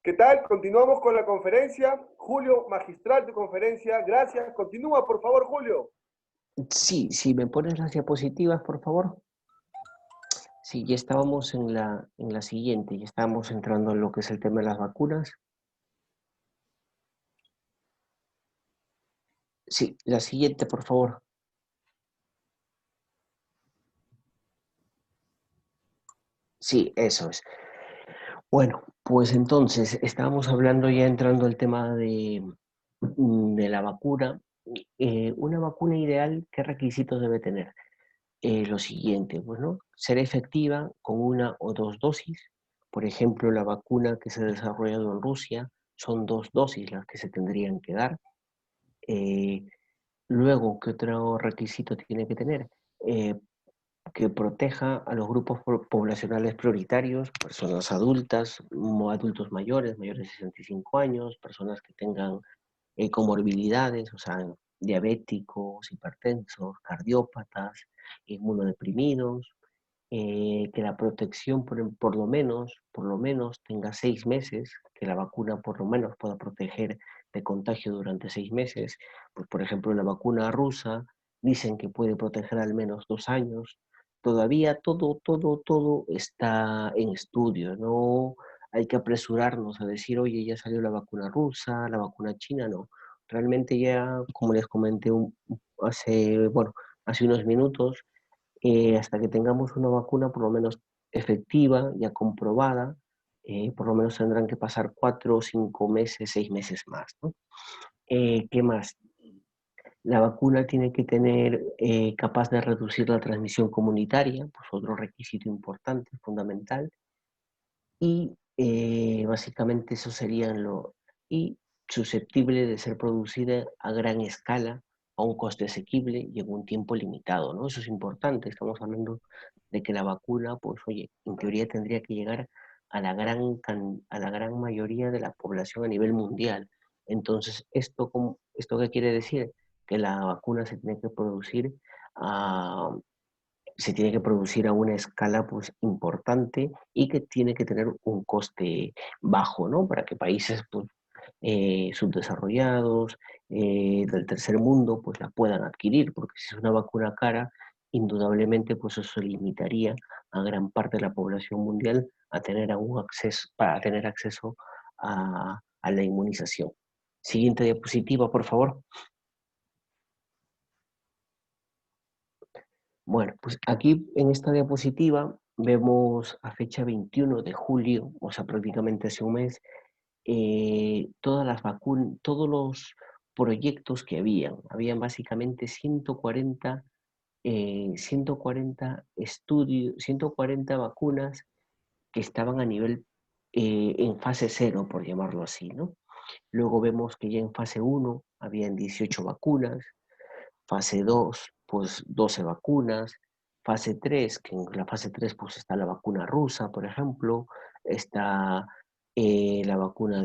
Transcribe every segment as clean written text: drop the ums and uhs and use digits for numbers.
¿Qué tal? Continuamos con la conferencia. Julio, magistral tu conferencia. Gracias. Continúa, por favor, Julio. Sí, si me pones las diapositivas, por favor. Sí, ya estábamos en la siguiente, ya estábamos entrando en lo que es el tema de las vacunas. Sí, la siguiente, por favor. Sí, eso es. Bueno, pues entonces, estábamos hablando ya entrando al tema de la vacuna. Una vacuna ideal, ¿qué requisitos debe tener? Lo siguiente, bueno, ser efectiva con una o dos dosis. Por ejemplo, la vacuna que se ha desarrollado en Rusia son 2 dosis las que se tendrían que dar. Eh, Luego, ¿qué otro requisito tiene que tener? Eh, que proteja a los grupos poblacionales prioritarios, personas adultas, adultos mayores, mayores de 65 años, personas que tengan comorbilidades, o sea, diabéticos, hipertensos, cardiópatas, inmunodeprimidos, que la protección por lo menos tenga 6 meses, que la vacuna por lo menos pueda proteger de contagio durante 6 meses. Pues, por ejemplo, la vacuna rusa dicen que puede proteger al menos 2 años. Todavía todo está en estudio, no hay que apresurarnos a decir, oye, ya salió la vacuna rusa, la vacuna china, no. Realmente ya, como les comenté bueno, hace unos minutos, hasta que tengamos una vacuna por lo menos efectiva, ya comprobada, por lo menos tendrán que pasar 4 o 5 meses, 6 meses más, ¿no? ¿Qué más? La vacuna tiene que tener capaz de reducir la transmisión comunitaria, pues otro requisito importante, fundamental, y básicamente eso serían y susceptible de ser producida a gran escala, a un coste asequible y en un tiempo limitado, ¿no? Eso es importante, estamos hablando de que la vacuna, pues oye, en teoría tendría que llegar a a la gran mayoría de la población a nivel mundial. Entonces, ¿esto qué quiere decir? Que la vacuna a, se tiene que producir a una escala pues, importante y que tiene que tener un coste bajo, ¿no? Para que países pues, subdesarrollados, del tercer mundo, pues la puedan adquirir, porque si es una vacuna cara, indudablemente pues eso limitaría a gran parte de la población mundial a tener para tener acceso a la inmunización. Siguiente diapositiva, por favor. Bueno, pues aquí en esta diapositiva vemos a fecha 21 de julio, o sea, prácticamente hace un mes, todas las vacunas, todos los proyectos que habían. Habían básicamente 140 estudios, 140 vacunas que estaban a nivel, en fase cero, por llamarlo así, ¿no? Luego vemos que ya en fase uno habían 18 vacunas, fase 2 pues 12 vacunas, fase 3 que en la fase 3 pues está la vacuna rusa, por ejemplo, está la vacuna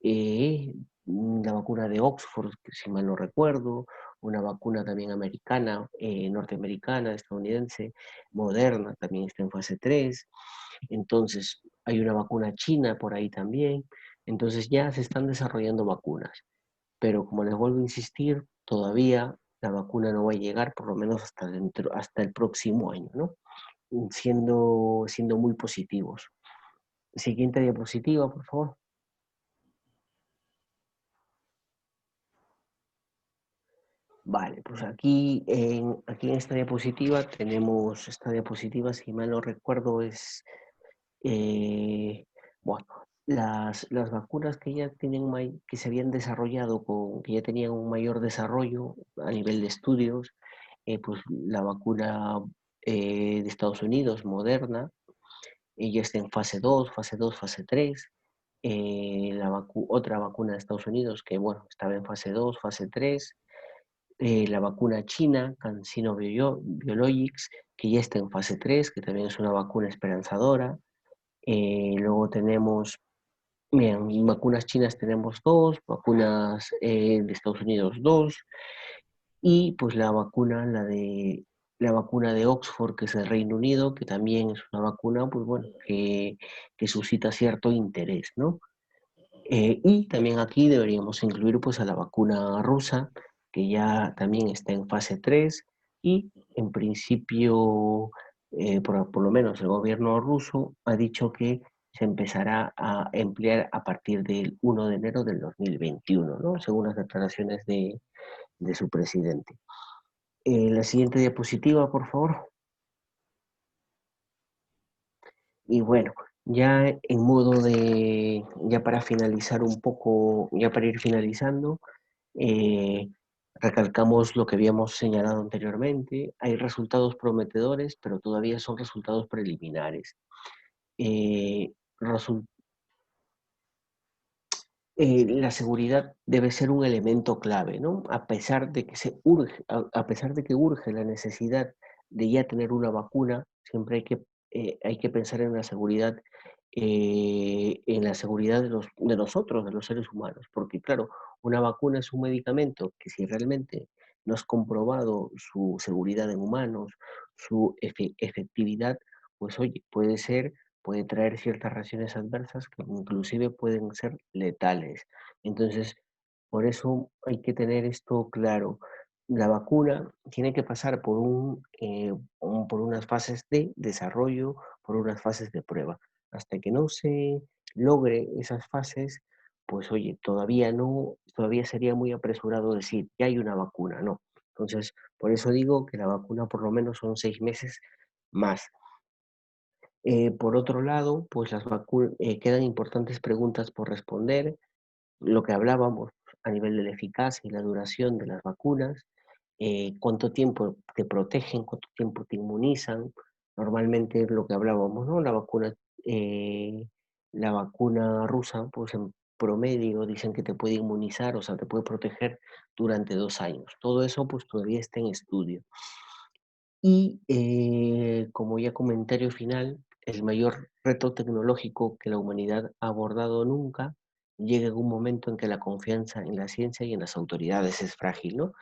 eh, la vacuna de Oxford, que si mal no recuerdo, una vacuna también americana, norteamericana, estadounidense, Moderna también está en fase 3. Entonces hay una vacuna china por ahí también, entonces ya se están desarrollando vacunas, pero como les vuelvo a insistir, todavía la vacuna no va a llegar, por lo menos hasta el próximo año, ¿no? Siendo muy positivos. Siguiente diapositiva, por favor. Vale, pues aquí en esta diapositiva tenemos, esta diapositiva, si mal no recuerdo, eh, bueno, las vacunas que ya que se habían desarrollado, que ya tenían un mayor desarrollo a nivel de estudios, pues la vacuna de Estados Unidos, Moderna, ya está en fase 3. Otra vacuna de Estados Unidos que, bueno, estaba en fase 2, fase 3. La vacuna china, CanSino Biologics, que ya está en fase 3, que también es una vacuna esperanzadora. Luego tenemos, bien, vacunas chinas tenemos 2, vacunas de Estados Unidos 2, y pues la vacuna, la vacuna de Oxford, que es del Reino Unido, que también es una vacuna, pues bueno, que suscita cierto interés, ¿no? Y también aquí deberíamos incluir pues a la vacuna rusa, que ya también está en fase 3 y en principio, por lo menos el gobierno ruso ha dicho que se empezará a emplear a partir del 1 de enero del 2021, ¿no? Según las declaraciones de su presidente. La siguiente diapositiva, por favor. Y bueno, ya en modo de, ya para finalizar un poco, ya para ir finalizando, eh, recalcamos lo que habíamos señalado anteriormente. Hay resultados prometedores, pero todavía son resultados preliminares. Eh, resu- la seguridad debe ser un elemento clave, ¿no? A pesar de que a pesar de que urge la necesidad de ya tener una vacuna, siempre hay que pensar en la seguridad de nosotros, de los seres humanos, porque claro, una vacuna es un medicamento que si realmente no has comprobado su seguridad en humanos, su efectividad, pues oye, puede traer ciertas reacciones adversas que inclusive pueden ser letales. Entonces, por eso hay que tener esto claro. La vacuna tiene que pasar por unas fases de desarrollo, por unas fases de prueba. Hasta que no se logre esas fases, pues oye, todavía sería muy apresurado decir que hay una vacuna, no. Entonces, por eso digo que la vacuna por lo menos son 6 meses más. Por otro lado, pues quedan importantes preguntas por responder, lo que hablábamos a nivel de la eficacia y la duración de las vacunas, cuánto tiempo te protegen, cuánto tiempo te inmunizan. Normalmente es lo que hablábamos, ¿no? Eh, la vacuna rusa, pues en promedio dicen que te puede inmunizar, o sea, te puede proteger durante 2 años. Todo eso pues todavía está en estudio. Y como ya comentario final, el mayor reto tecnológico que la humanidad ha abordado nunca llega en un momento en que la confianza en la ciencia y en las autoridades es frágil, ¿no?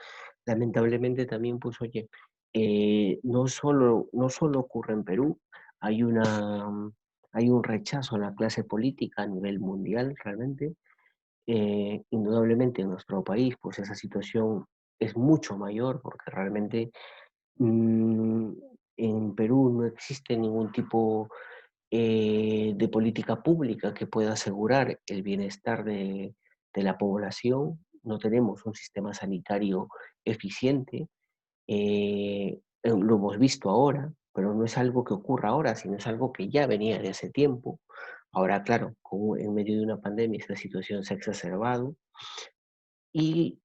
Lamentablemente también, pues oye, no solo ocurre en Perú, hay hay un rechazo a la clase política a nivel mundial realmente. Indudablemente en nuestro país, pues esa situación es mucho mayor porque realmente Mm, en Perú no existe ningún tipo de política pública que pueda asegurar el bienestar de la población. No tenemos un sistema sanitario eficiente. Lo hemos visto ahora, pero no es algo que ocurra ahora, sino es algo que ya venía de hace tiempo. Ahora, claro, como en medio de una pandemia esta situación se ha exacerbado y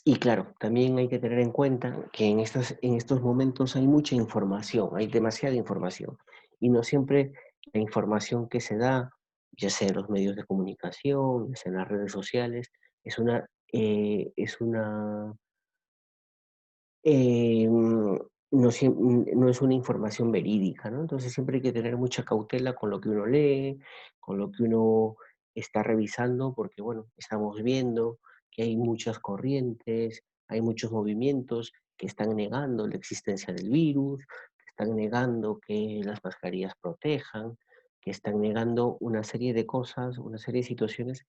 y claro, también hay que tener en cuenta que en estos momentos hay mucha información, hay demasiada información, y no siempre la información que se da, ya sea en los medios de comunicación, ya sea en las redes sociales, es una no es una información verídica, ¿no? Entonces siempre hay que tener mucha cautela con lo que uno lee, con lo que uno está revisando, porque bueno, estamos viendo que hay muchas corrientes, hay muchos movimientos que están negando la existencia del virus, que están negando que las mascarillas protejan, que están negando una serie de cosas, una serie de situaciones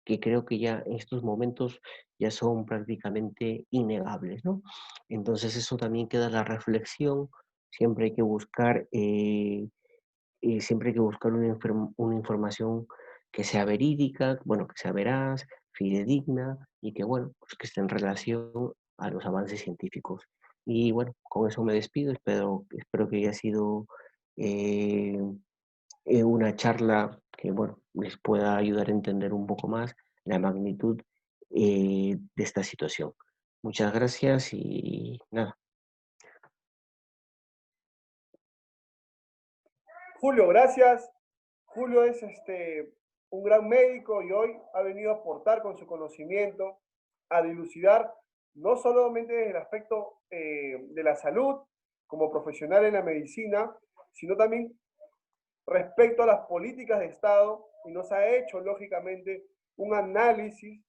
que creo que ya en estos momentos ya son prácticamente innegables, ¿no? Entonces eso también queda la reflexión, siempre hay que buscar, siempre hay que buscar una información que sea verídica, bueno, que sea veraz, fidedigna y que, bueno, pues que esté en relación a los avances científicos. Y bueno, con eso me despido, espero que haya sido eh, una charla que, bueno, les pueda ayudar a entender un poco más la magnitud de esta situación. Muchas gracias y nada. Julio, gracias. Julio es un gran médico y hoy ha venido a aportar con su conocimiento, a dilucidar no solamente desde el aspecto de la salud como profesional en la medicina, sino también respecto a las políticas de Estado y nos ha hecho, lógicamente, un análisis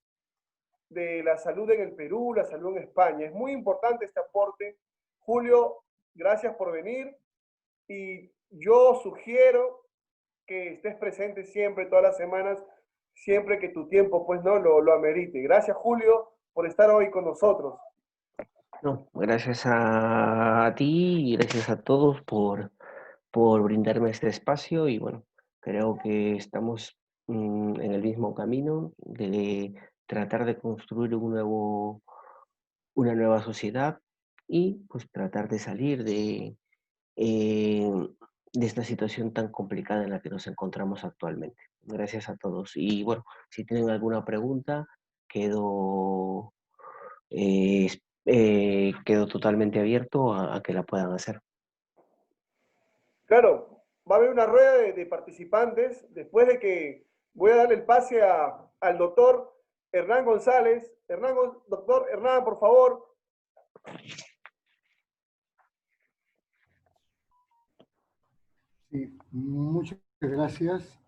de la salud en el Perú, la salud en España. Es muy importante este aporte. Julio, gracias por venir y yo sugiero que estés presente siempre, todas las semanas, siempre que tu tiempo pues no lo amerite. Gracias Julio por estar hoy con nosotros. No, gracias a ti y gracias a todos por brindarme este espacio y bueno, creo que estamos en el mismo camino de tratar de construir una nueva sociedad y pues tratar de salir eh, de esta situación tan complicada en la que nos encontramos actualmente. Gracias a todos. Y bueno, si tienen alguna pregunta, quedo, eh, quedo totalmente abierto a que la puedan hacer. Claro, va a haber una rueda de participantes después de que voy a darle el pase al doctor Hernán González. Doctor Hernán, por favor. Sí, muchas gracias.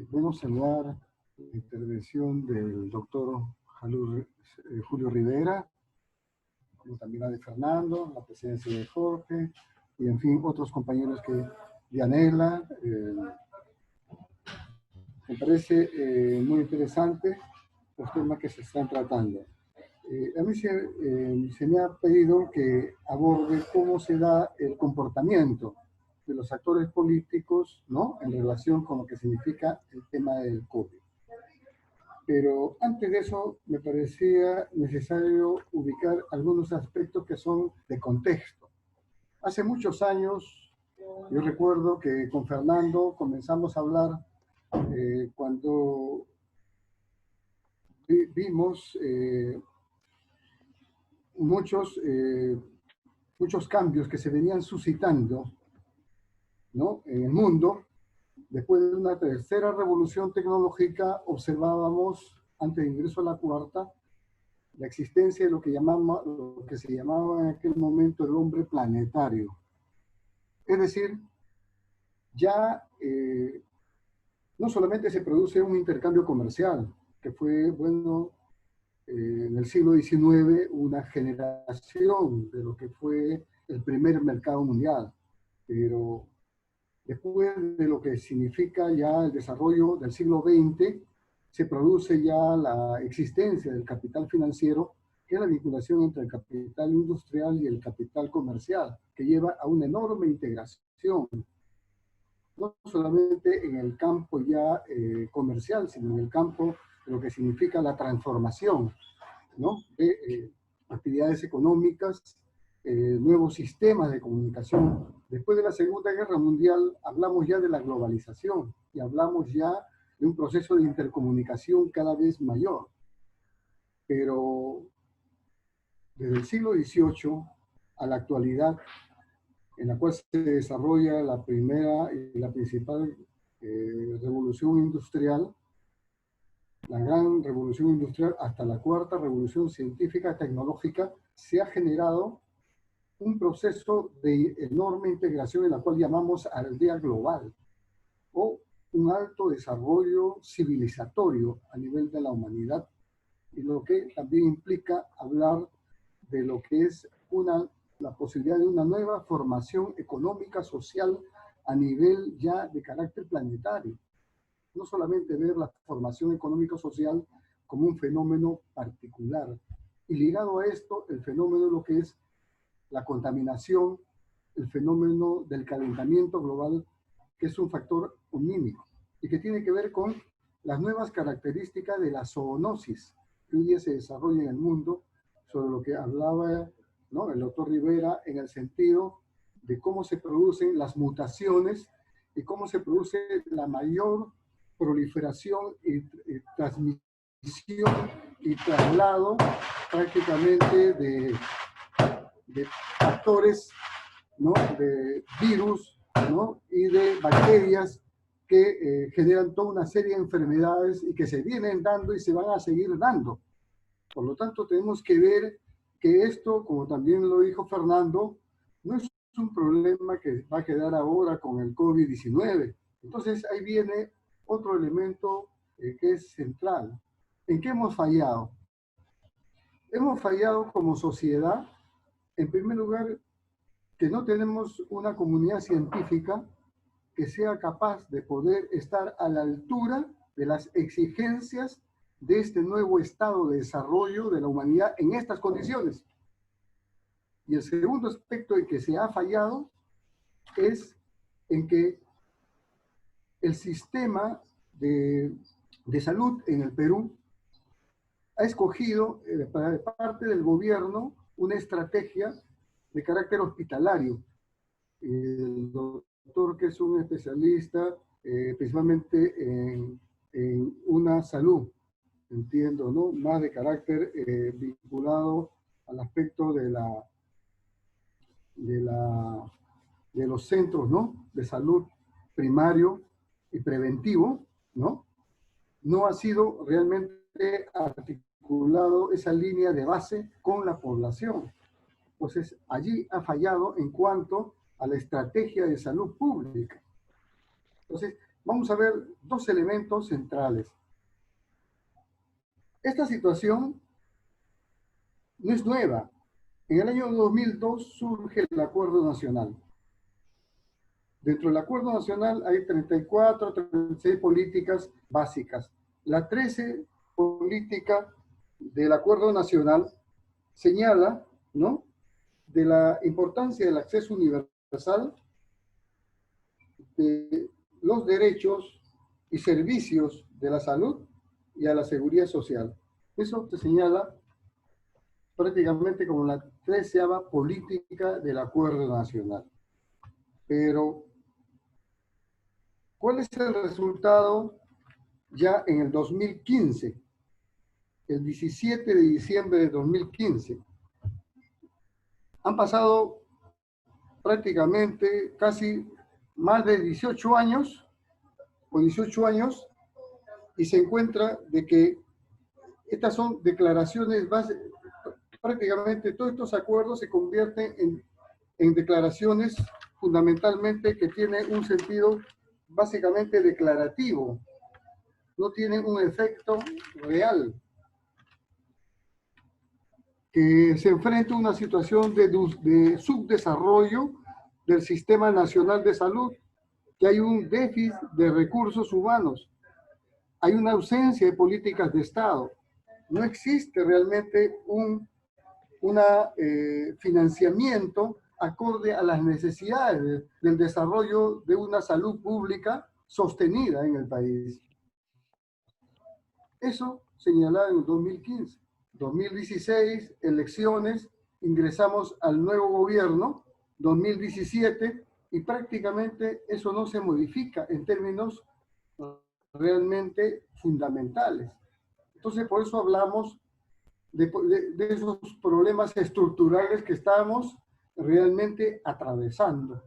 Bueno, saludar la intervención del doctor Julio Rivera, como también la de Fernando, la presencia de Jorge, y en fin, otros compañeros que Dianela. Me parece muy interesante los temas que se están tratando. A mí se me ha pedido que aborde cómo se da el comportamiento de los actores políticos, ¿no?, en relación con lo que significa el tema del COVID. Pero antes de eso me parecía necesario ubicar algunos aspectos que son de contexto. Hace muchos años, yo recuerdo que con Fernando comenzamos a hablar cuando vimos muchos cambios que se venían suscitando, ¿no?, en el mundo. Después de una tercera revolución tecnológica, observábamos, antes de ingreso a la cuarta, la existencia de lo que se llamaba en aquel momento el hombre planetario. Es decir, ya no solamente se produce un intercambio comercial, que fue, bueno, en el siglo XIX, una generación de lo que fue el primer mercado mundial, pero después de lo que significa ya el desarrollo del siglo XX, se produce ya la existencia del capital financiero, que es la vinculación entre el capital industrial y el capital comercial, que lleva a una enorme integración, no solamente en el campo ya comercial, sino en el campo de lo que significa la transformación, ¿no?, de actividades económicas, nuevos sistemas de comunicación. Después de la Segunda Guerra Mundial hablamos ya de la globalización y hablamos ya de un proceso de intercomunicación cada vez mayor. Pero desde el siglo XVIII a la actualidad, en la cual se desarrolla la primera y la principal revolución industrial, la gran revolución industrial, hasta la cuarta revolución científica tecnológica, se ha generado un proceso de enorme integración en la cual llamamos aldea global, o un alto desarrollo civilizatorio a nivel de la humanidad, y lo que también implica hablar de lo que es la posibilidad de una nueva formación económica, social, a nivel ya de carácter planetario. No solamente ver la formación económico-social como un fenómeno particular. Y ligado a esto, el fenómeno de lo que es la contaminación, el fenómeno del calentamiento global, que es un factor unímico y que tiene que ver con las nuevas características de la zoonosis que hoy día se desarrolla en el mundo, sobre lo que hablaba, ¿no?, el doctor Rivera, en el sentido de cómo se producen las mutaciones y cómo se produce la mayor proliferación y transmisión y traslado prácticamente de factores, ¿no?, de virus, ¿no?, y de bacterias que generan toda una serie de enfermedades y que se vienen dando y se van a seguir dando. Por lo tanto, tenemos que ver que esto, como también lo dijo Fernando, no es un problema que va a quedar ahora con el COVID-19. Entonces, ahí viene otro elemento que es central. ¿En qué hemos fallado? Hemos fallado como sociedad, en primer lugar, que no tenemos una comunidad científica que sea capaz de poder estar a la altura de las exigencias de este nuevo estado de desarrollo de la humanidad en estas condiciones. Y el segundo aspecto en que se ha fallado es en que el sistema de salud en el Perú ha escogido de parte del gobierno una estrategia de carácter hospitalario. El doctor, que es un especialista principalmente en una salud, entiendo, ¿no? Más de carácter vinculado al aspecto de los centros, ¿no? De salud primario y preventivo, ¿no? No ha sido realmente articulado esa línea de base con la población. Entonces, allí ha fallado en cuanto a la estrategia de salud pública. Entonces, vamos a ver dos elementos centrales. Esta situación no es nueva. En el año 2002 surge el Acuerdo Nacional. Dentro del Acuerdo Nacional hay 34, 36 políticas básicas. La 13 política del Acuerdo Nacional señala, ¿no?, de la importancia del acceso universal, de los derechos y servicios de la salud y a la seguridad social. Eso se señala prácticamente como la 13ª política del Acuerdo Nacional. Pero, ¿cuál es el resultado ya en el 2015? El 17 de diciembre de 2015. Han pasado prácticamente casi más de 18 años, y se encuentra de que estas son declaraciones básicas. Prácticamente todos estos acuerdos se convierten en declaraciones fundamentalmente que tienen un sentido básicamente declarativo, no tienen un efecto real, que se enfrenta a una situación de subdesarrollo del Sistema Nacional de Salud, que hay un déficit de recursos humanos, hay una ausencia de políticas de Estado, no existe realmente un financiamiento acorde a las necesidades del desarrollo de una salud pública sostenida en el país. Eso señalado en el 2015. 2016, elecciones, ingresamos al nuevo gobierno, 2017, y prácticamente eso no se modifica en términos realmente fundamentales. Entonces, por eso hablamos de esos problemas estructurales que estamos realmente atravesando.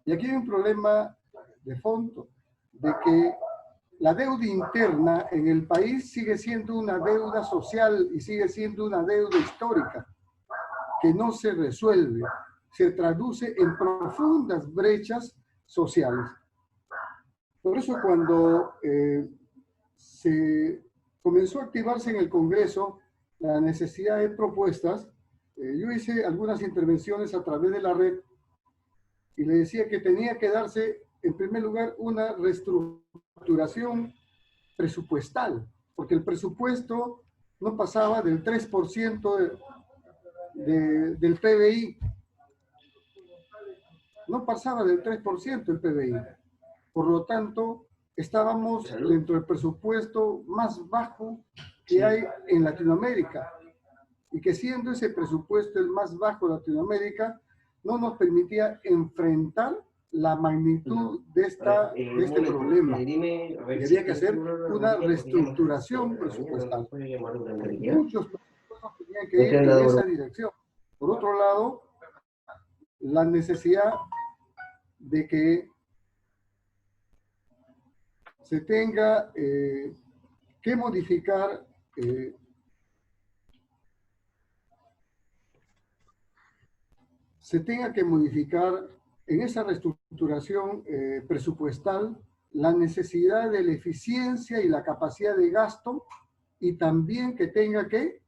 Y aquí hay un problema de fondo, de que la deuda interna en el país sigue siendo una deuda social y sigue siendo una deuda histórica que no se resuelve, se traduce en profundas brechas sociales. Por eso cuando se comenzó a activarse en el Congreso la necesidad de propuestas, yo hice algunas intervenciones a través de la red y le decía que tenía que darse, en primer lugar, una reestructuración presupuestal, porque el presupuesto no pasaba del 3% del PBI. No pasaba del 3% del PBI. Por lo tanto, estábamos dentro del presupuesto más bajo que hay en Latinoamérica. Y que siendo ese presupuesto el más bajo de Latinoamérica, no nos permitía enfrentar la magnitud de este problema. Había que hacer una reestructuración presupuestal. Muchos presupuestos tenían que ir en esa dirección. Por otro lado, la necesidad de que se tenga que modificar en esa reestructuración presupuestal la necesidad de la eficiencia y la capacidad de gasto, y también que tenga que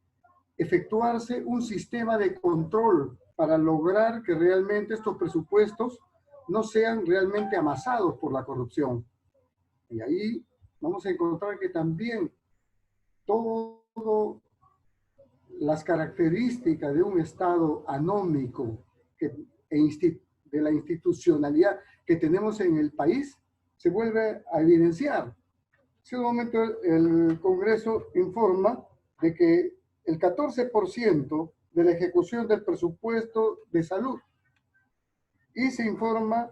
efectuarse un sistema de control para lograr que realmente estos presupuestos no sean realmente amasados por la corrupción. Y ahí vamos a encontrar que también todas las características de un Estado anómico de la institucionalidad que tenemos en el país se vuelve a evidenciar. En ese momento el Congreso informa de que el 14% de la ejecución del presupuesto de salud, y se informa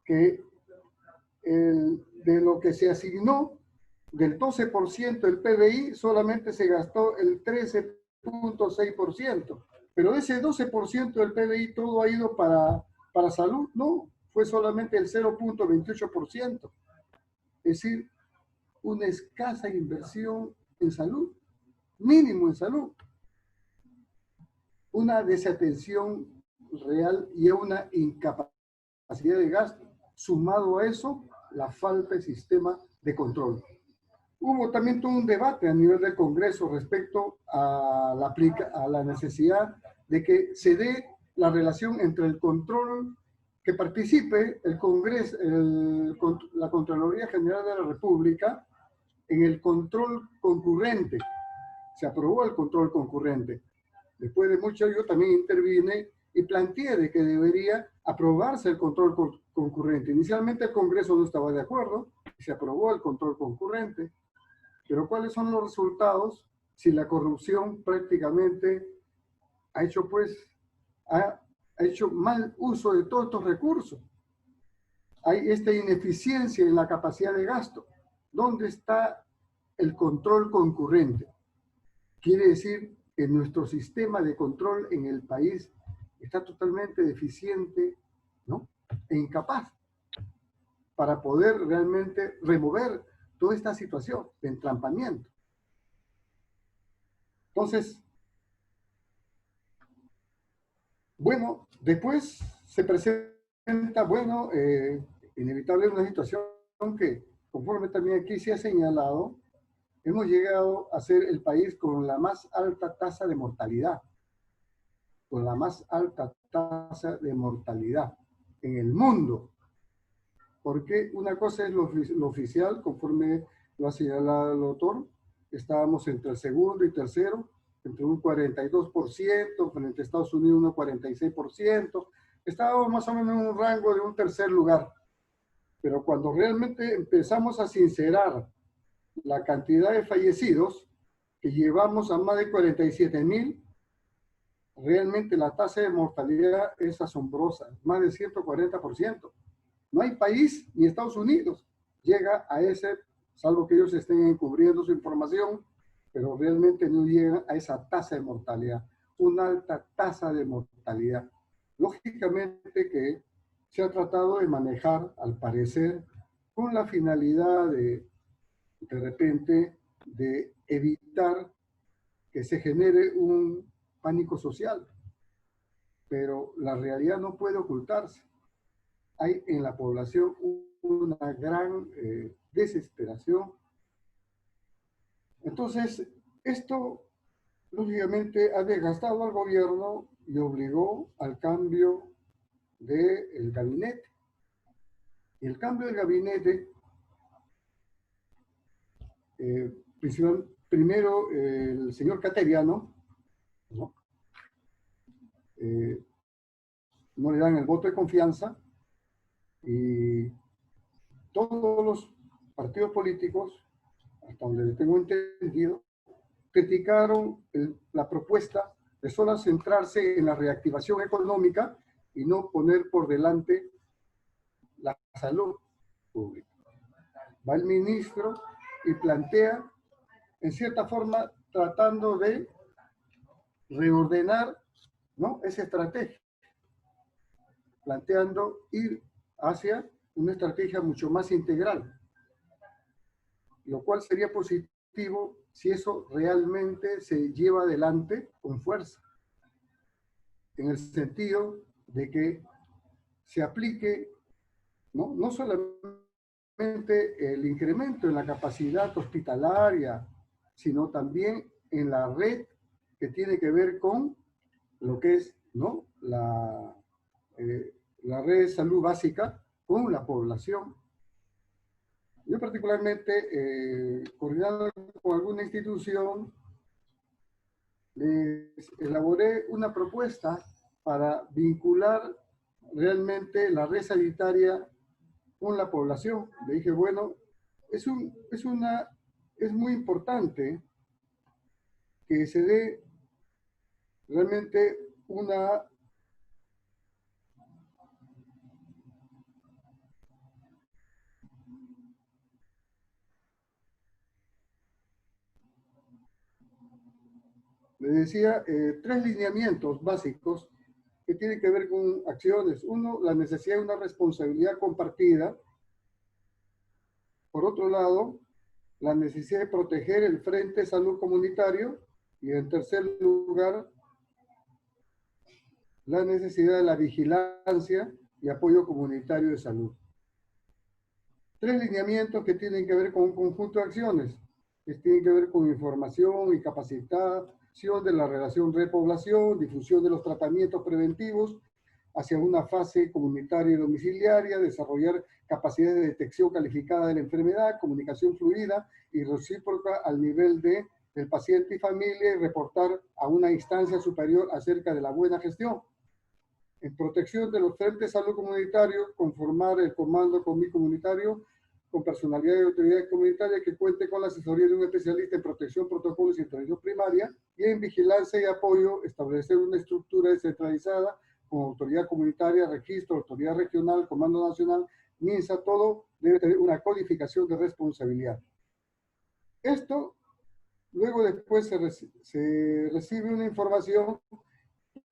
que de lo que se asignó, del 12% del PBI, solamente se gastó el 13.6%. Pero de ese 12% del PBI todo ha ido para salud, no, fue solamente el 0.28%. Es decir, una escasa inversión en salud, mínimo en salud. Una desatención real y una incapacidad de gasto. Sumado a eso, la falta de sistema de control. Hubo también todo un debate a nivel del Congreso respecto a la necesidad de que se dé la relación entre el control, que participe el Congreso, la Contraloría General de la República en el control concurrente. Se aprobó el control concurrente. Después de mucho yo también intervine y planteé de que debería aprobarse el control concurrente. Inicialmente el Congreso no estaba de acuerdo y se aprobó el control concurrente. Pero ¿cuáles son los resultados si la corrupción prácticamente ha hecho mal uso de todos estos recursos? Hay esta ineficiencia en la capacidad de gasto. ¿Dónde está el control concurrente? Quiere decir que nuestro sistema de control en el país está totalmente deficiente, ¿no? E incapaz para poder realmente remover toda esta situación de entrampamiento. Entonces, bueno, después se presenta, bueno, inevitable una situación que, conforme también aquí se ha señalado, hemos llegado a ser el país con la más alta tasa de mortalidad, con la más alta tasa de mortalidad en el mundo. Porque una cosa es lo oficial, conforme lo ha señalado el autor, estábamos entre el segundo y tercero, entre un 42%, frente a Estados Unidos un 46%, estábamos más o menos en un rango de un tercer lugar. Pero cuando realmente empezamos a sincerar la cantidad de fallecidos, que llevamos a más de 47,000, realmente la tasa de mortalidad es asombrosa, más del 140%. No hay país, ni Estados Unidos, llega a ese, salvo que ellos estén encubriendo su información, pero realmente no llegan a esa tasa de mortalidad, una alta tasa de mortalidad. Lógicamente que se ha tratado de manejar, al parecer, con la finalidad de repente, de evitar que se genere un pánico social. Pero la realidad no puede ocultarse. Hay en la población una gran desesperación. Entonces, esto lógicamente ha desgastado al gobierno y obligó al cambio del gabinete. Y el cambio del gabinete, primero el señor Cateriano, ¿no? No le dan el voto de confianza, y todos los partidos políticos, hasta donde tengo entendido, criticaron la propuesta de solo centrarse en la reactivación económica y no poner por delante la salud pública. Va el ministro y plantea, en cierta forma, tratando de reordenar, ¿no?, esa estrategia, planteando ir hacia una estrategia mucho más integral, lo cual sería positivo si eso realmente se lleva adelante con fuerza, en el sentido de que se aplique no solamente el incremento en la capacidad hospitalaria, sino también en la red que tiene que ver con lo que es ¿no? La red de salud básica con la población. Yo particularmente, coordinado con alguna institución, les elaboré una propuesta para vincular realmente la red sanitaria con la población. Le dije, bueno, es muy importante que se dé realmente una le decía, tres lineamientos básicos que tienen que ver con acciones. Uno, la necesidad de una responsabilidad compartida. Por otro lado, la necesidad de proteger el Frente de Salud Comunitario. Y en tercer lugar, la necesidad de la vigilancia y apoyo comunitario de salud. Tres lineamientos que tienen que ver con un conjunto de acciones, que tienen que ver con información y capacitación de la relación red-población, difusión de los tratamientos preventivos hacia una fase comunitaria y domiciliaria, desarrollar capacidades de detección calificada de la enfermedad, comunicación fluida y recíproca al nivel del paciente y familia y reportar a una instancia superior acerca de la buena gestión. En protección de los frentes de salud comunitario, conformar el comando comunitario con personalidad y autoridades comunitarias que cuente con la asesoría de un especialista en protección, protocolos y intervención primaria, y en vigilancia y apoyo, establecer una estructura descentralizada con autoridad comunitaria, registro, autoridad regional, comando nacional, MINSA, todo debe tener una codificación de responsabilidad. Esto, luego después se recibe una información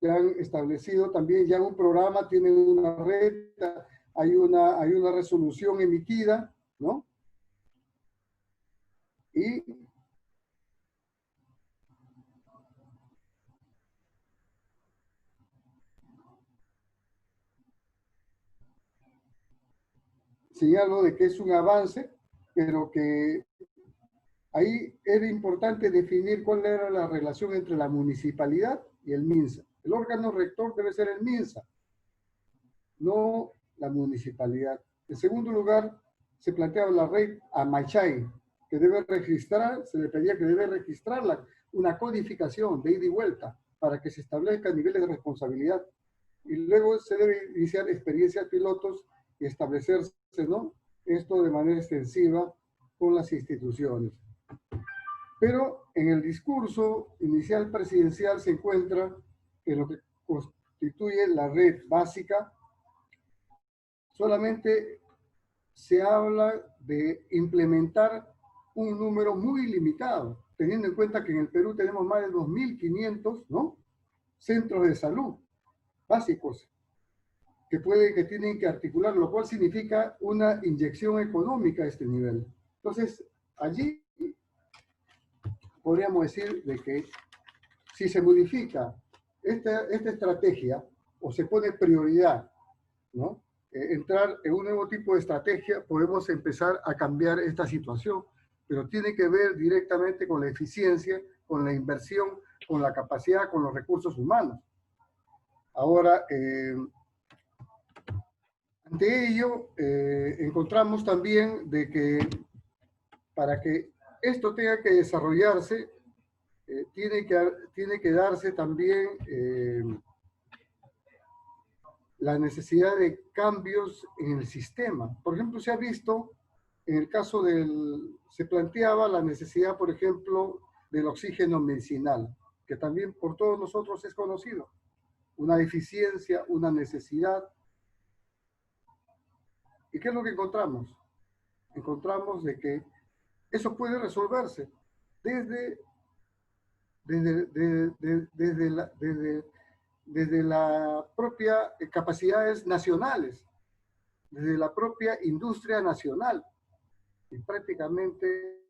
que han establecido también ya un programa, tienen una red, hay una resolución emitida, ¿no? Y señalo de que es un avance, pero que ahí era importante definir cuál era la relación entre la municipalidad y el MINSA. El órgano rector debe ser el MINSA, no la municipalidad. En segundo lugar, se planteaba la red Amachay, que debe registrar, se le pedía que debe registrar una codificación de ida y vuelta para que se establezcan niveles de responsabilidad. Y luego se debe iniciar experiencias pilotos y establecerse, ¿no?, esto de manera extensiva con las instituciones. Pero en el discurso inicial presidencial se encuentra que lo que constituye la red básica solamente se habla de implementar un número muy limitado, teniendo en cuenta que en el Perú tenemos más de 2.500, ¿no?, centros de salud básicos que tienen que articular, lo cual significa una inyección económica a este nivel. Entonces, allí podríamos decir de que si se modifica esta estrategia o se pone prioridad, ¿no?, entrar en un nuevo tipo de estrategia, podemos empezar a cambiar esta situación, pero tiene que ver directamente con la eficiencia, con la inversión, con la capacidad, con los recursos humanos. Ahora, ante ello, encontramos también de que para que esto tenga que desarrollarse, tiene que darse también la necesidad de cambios en el sistema. Por ejemplo, se ha visto, en el caso se planteaba la necesidad, por ejemplo, del oxígeno medicinal, que también por todos nosotros es conocido. Una deficiencia, una necesidad. ¿Y qué es lo que encontramos? Encontramos de que eso puede resolverse desde las propias capacidades nacionales, desde la propia industria nacional. Y prácticamente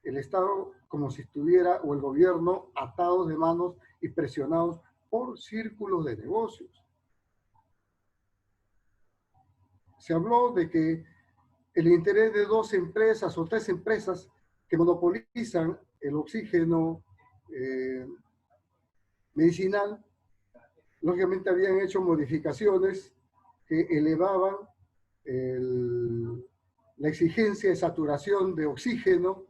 el Estado como si estuviera, o el gobierno, atados de manos y presionados por círculos de negocios. Se habló de que el interés de 2 empresas o 3 empresas que monopolizan el oxígeno medicinal lógicamente habían hecho modificaciones que elevaban la exigencia de saturación de oxígeno,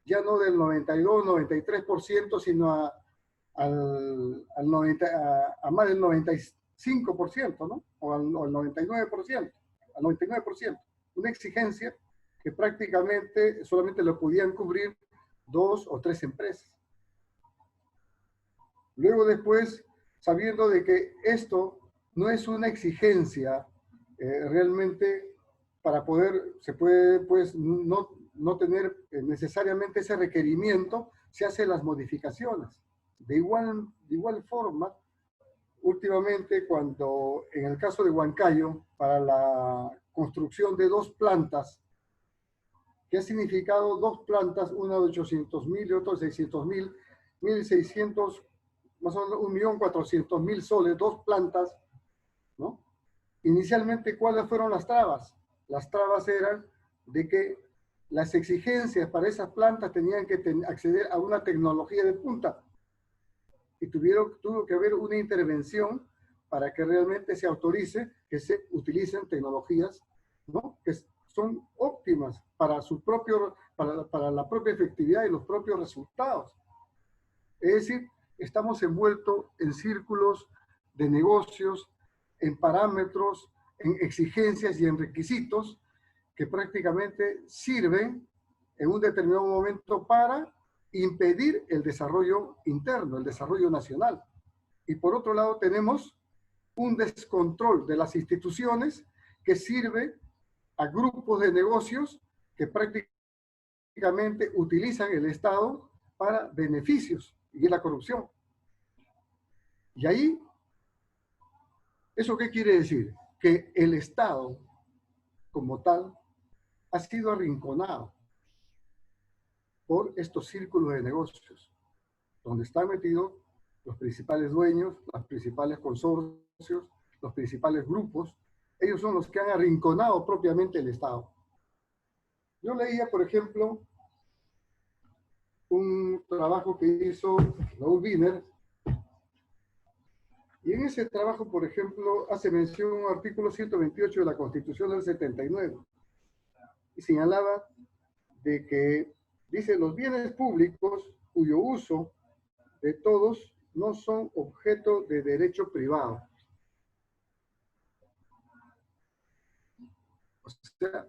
ya no del 92, 93%, sino al 90, a más del 95%, ¿no? O al 99%, al 99%. Una exigencia que prácticamente solamente lo podían cubrir 2 o 3 empresas. Luego después, sabiendo de que esto no es una exigencia realmente para poder, se puede pues no tener necesariamente ese requerimiento, se hacen las modificaciones. De igual forma, últimamente cuando en el caso de Huancayo, para la construcción de 2 plantas, que ha significado 2 plantas, una de 800.000 y otra de 600.000, 1.600, más o menos 1.400.000 soles, 2 plantas, ¿no? Inicialmente, ¿cuáles fueron las trabas? Las trabas eran de que las exigencias para esas plantas tenían que acceder a una tecnología de punta. Y tuvo que haber una intervención para que realmente se autorice que se utilicen tecnologías, ¿no?, que son óptimas para, para la propia efectividad y los propios resultados. Es decir, estamos envueltos en círculos de negocios, en parámetros, en exigencias y en requisitos que prácticamente sirven en un determinado momento para impedir el desarrollo interno, el desarrollo nacional. Y por otro lado tenemos un descontrol de las instituciones que sirve a grupos de negocios que prácticamente utilizan el Estado para beneficios, y la corrupción. Y ahí, ¿eso qué quiere decir? Que el Estado, como tal, ha sido arrinconado por estos círculos de negocios, donde están metidos los principales dueños, los principales consorcios, los principales grupos. Ellos son los que han arrinconado propiamente el Estado. Yo leía, por ejemplo, un trabajo que hizo Raúl Wiener, y en ese trabajo, por ejemplo, hace mención a un artículo 128 de la Constitución del 79, y señalaba de que, dice, los bienes públicos cuyo uso de todos no son objeto de derecho privado. O sea,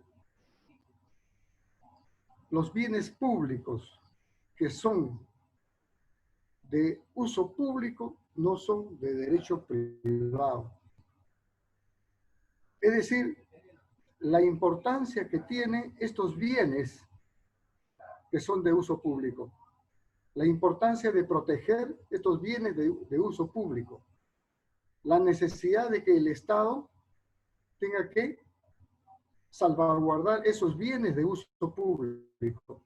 los bienes públicos que son de uso público no son de derecho privado. Es decir, la importancia que tienen estos bienes que son de uso público, la importancia de proteger estos bienes de uso público, la necesidad de que el Estado tenga que salvaguardar esos bienes de uso público,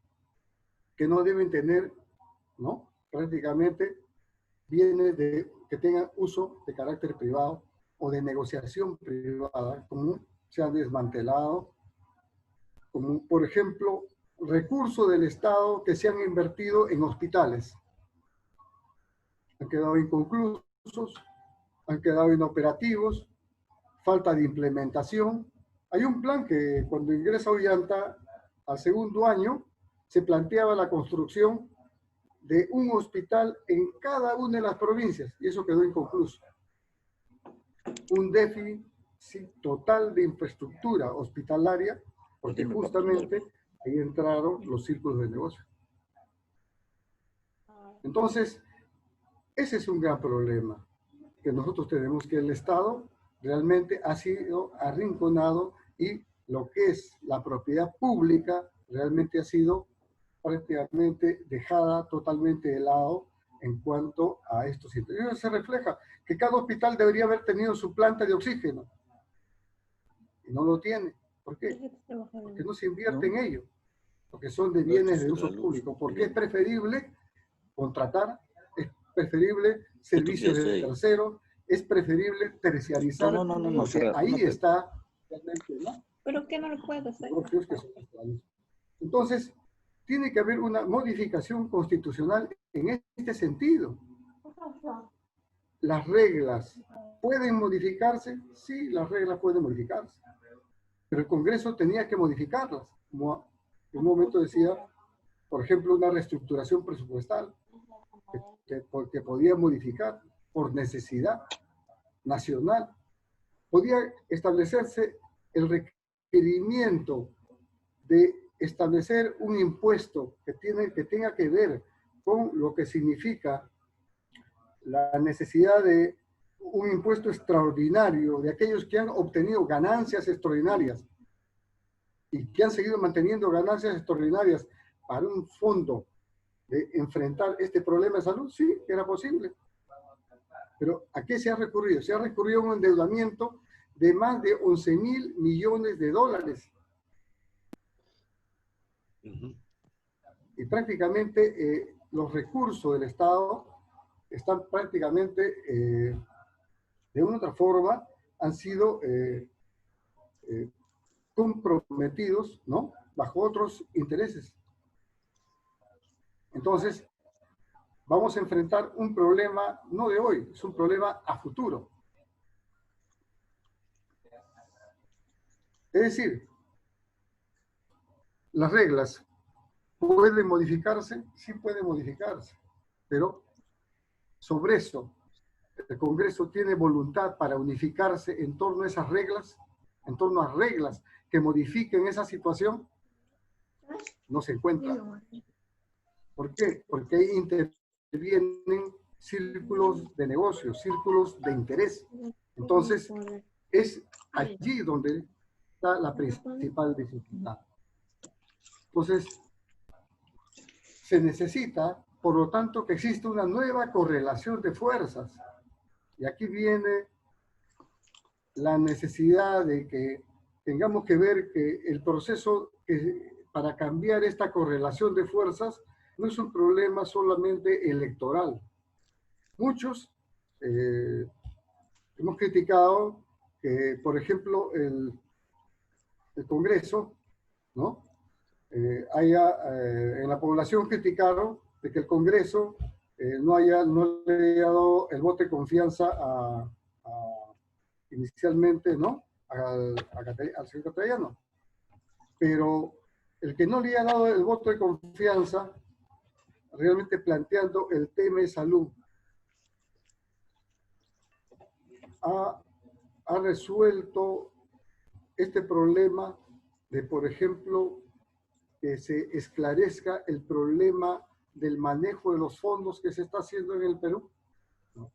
que no deben tener, ¿no?, prácticamente bienes que tengan uso de carácter privado o de negociación privada, como se han desmantelado, como por ejemplo recursos del Estado que se han invertido en hospitales. Han quedado inconclusos, han quedado inoperativos, falta de implementación. Hay un plan que cuando ingresa Ollanta al segundo año se planteaba la construcción de un hospital en cada una de las provincias, y eso quedó inconcluso. Un déficit total de infraestructura hospitalaria, porque justamente ahí entraron los círculos de negocio. Entonces, ese es un gran problema que nosotros tenemos, que el Estado realmente ha sido arrinconado y lo que es la propiedad pública realmente ha sido prácticamente dejada totalmente de lado en cuanto a estos intereses. Se refleja que cada hospital debería haber tenido su planta de oxígeno y no lo tiene. ¿Por qué? Porque no se invierte en ello, porque son de bienes de uso público, porque es preferible contratar, es preferible servicios de terceros, es preferible terciarizar, porque ahí está realmente, ¿no? ¿Pero qué no lo puedo hacer? Entonces, tiene que haber una modificación constitucional en este sentido. Las reglas ¿Pueden modificarse? Sí, las reglas pueden modificarse. Pero el Congreso tenía que modificarlas. Como en un momento decía, por ejemplo, una reestructuración presupuestal que podía modificar por necesidad nacional. Podía establecerse el requerimiento de establecer un impuesto que tenga que ver con lo que significa la necesidad de un impuesto extraordinario de aquellos que han obtenido ganancias extraordinarias y que han seguido manteniendo ganancias extraordinarias para un fondo de enfrentar este problema de salud. Sí, era posible. Pero ¿a qué se ha recurrido? Se ha recurrido a un endeudamiento de más de 11.000 millones de dólares. Y prácticamente los recursos del Estado están prácticamente, de una u otra forma, han sido comprometidos, ¿no? Bajo otros intereses. Entonces, vamos a enfrentar un problema no de hoy, es un problema a futuro. Es decir, las reglas pueden modificarse, sí pueden modificarse, pero sobre eso, el Congreso tiene voluntad para unificarse en torno a esas reglas, en torno a reglas que modifiquen esa situación, no se encuentra. ¿Por qué? Porque ahí intervienen círculos de negocios, círculos de interés. Entonces, es allí donde está la principal dificultad. Entonces, se necesita, por lo tanto, que exista una nueva correlación de fuerzas. Y aquí viene la necesidad de que tengamos que ver que el proceso para cambiar esta correlación de fuerzas no es un problema solamente electoral. Muchos hemos criticado que, por ejemplo, el Congreso, ¿no? En la población criticaron de que el Congreso no le haya dado el voto de confianza inicialmente, ¿no? al señor Castellano. Pero el que no le ha dado el voto de confianza, realmente planteando el tema de salud, ha resuelto este problema de, por ejemplo, que se esclarezca el problema del manejo de los fondos que se está haciendo en el Perú. ¿No?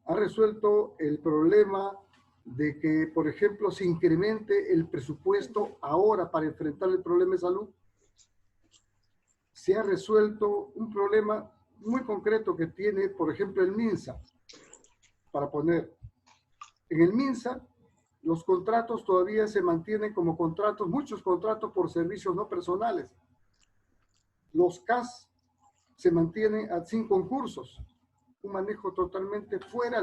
Ha resuelto el problema de que, por ejemplo, se incremente el presupuesto ahora para enfrentar el problema de salud. Se ha resuelto un problema muy concreto que tiene, por ejemplo, el MINSA. Para poner, en el MINSA, los contratos todavía se mantienen como contratos, muchos contratos por servicios no personales. Los CAS se mantienen sin concursos, un manejo totalmente fuera